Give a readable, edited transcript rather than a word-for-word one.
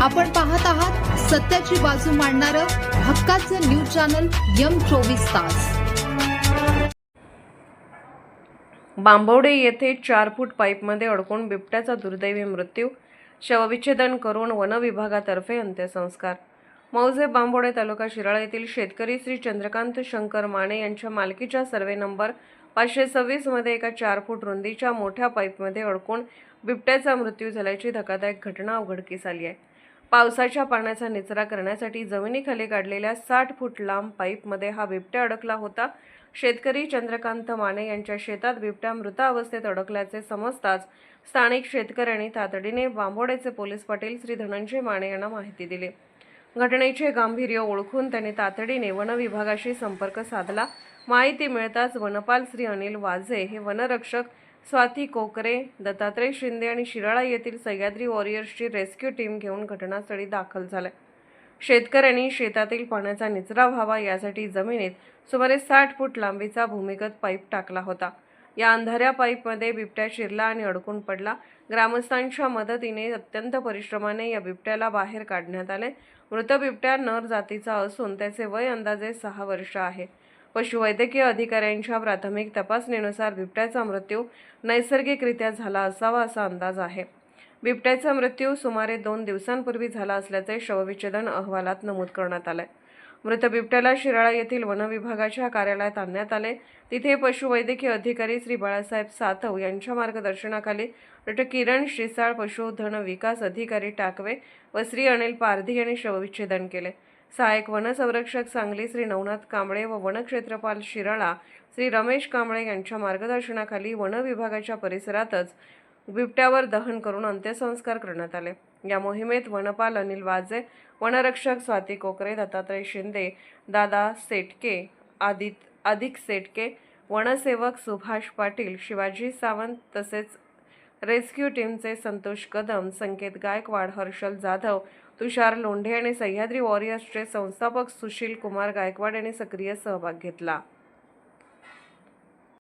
आपण पाहत आहात सत्याची बाजू मांडणारं हक्काचं न्यूज चॅनल M24 तास। बांबवडे येथे 4 फूट पाईपमध्ये अडकून बिबट्याचा दुर्दैवी मृत्यू, शवविच्छेदन करून वन विभागातर्फे अंत्यसंस्कार। मौजे बांबवडे तालुका शिराळा येथील शेतकरी श्री चंद्रकांत शंकर माने यांच्या मालकीच्या सर्वे नंबर 526 मध्ये एका 4 फूट रुंदीच्या मोठ्या पाईपमध्ये अडकून बिबट्याचा मृत्यू झाल्याची धक्कादायक घटना उघडकीस आली आहे। पावसाच्या पाण्याचा निचरा करण्यासाठी जमिनीखाली काढलेल्या 60 फूट लांब पाईपमध्ये हा बिबट्या अडकला होता। शेतकरी चंद्रकांत माने यांच्या शेतात बिबट्या मृत अवस्थेत अडकल्याचे समजताच स्थानिक शेतकऱ्यांनी तातडीने बांबवडेचे पोलीस पाटील श्री धनंजय माने यांना माहिती दिली। घटनेचे गांभीर्य ओळखून त्यांनी तातडीने वन विभागाशी संपर्क साधला। माहिती मिळताच वनपाल श्री अनिल वाजे हे वनरक्षक स्वाती कोकरे, दत्तात्रय शिंदे आणि शिराळा येथील सह्याद्री वॉरियर्सची रेस्क्यू टीम घेऊन घटनास्थळी दाखल झाले। शेतकऱ्यांनी शेतातील पाण्याचा निचरा व्हावा यासाठी जमिनीत सुमारे 60 फूट लांबीचा भूमिगत पाईप टाकला होता। या अंधाऱ्या पाईपमध्ये बिबट्या शिरला आणि अडकून पडला। ग्रामस्थांच्या मदतीने अत्यंत परिश्रमाने या बिबट्याला बाहेर काढण्यात आले। मृत बिबट्या नर जातीचा असून त्याचे वय अंदाजे 6 वर्ष आहे। पशुवैद्यकीय अधिकाऱ्यांच्या प्राथमिक तपासणीनुसार बिबट्याचा मृत्यू नैसर्गिकरित्या झाला असावा असा अंदाज आहे। बिबट्याचा मृत्यू सुमारे 2 दिवसांपूर्वी झाला असल्याचे शवविच्छेदन अहवालात नमूद करण्यात आले। मृत बिबट्याला शिराळा येथील वन विभागाच्या कार्यालयात आणण्यात आले। तिथे पशुवैद्यकीय अधिकारी श्री बाळासाहेब सातव यांच्या मार्गदर्शनाखाली डॉ. किरण शिसाळ, पशुधन विकास अधिकारी टाकवे व श्री अनिल पारधी यांनी शवविच्छेदन केले। सहाय्यक वनसंरक्षक सांगली श्री नवनाथ कांबळे व वनक्षेत्रपाल शिराळा श्री रमेश कांबळे यांच्या मार्गदर्शनाखाली वन विभागाच्या परिसरातच बिबट्यावर दहन करून अंत्यसंस्कार करण्यात आले। या मोहिमेत वनपाल अनिल वाजे, वनरक्षक स्वाती कोकरे, दत्तात्रय शिंदे, दादा सेटके, आदिक सेटके, वनसेवक सुभाष पाटील, शिवाजी सावंत तसेच रेस्क्यू टीमचे संतोष कदम, संकेत गायकवाड, हर्षल जाधव, तुषार लोंढे आणि सह्याद्री वॉरियर्सचे संस्थापक सुशील कुमार गायकवाड यांनी सक्रिय सहभाग घेतला।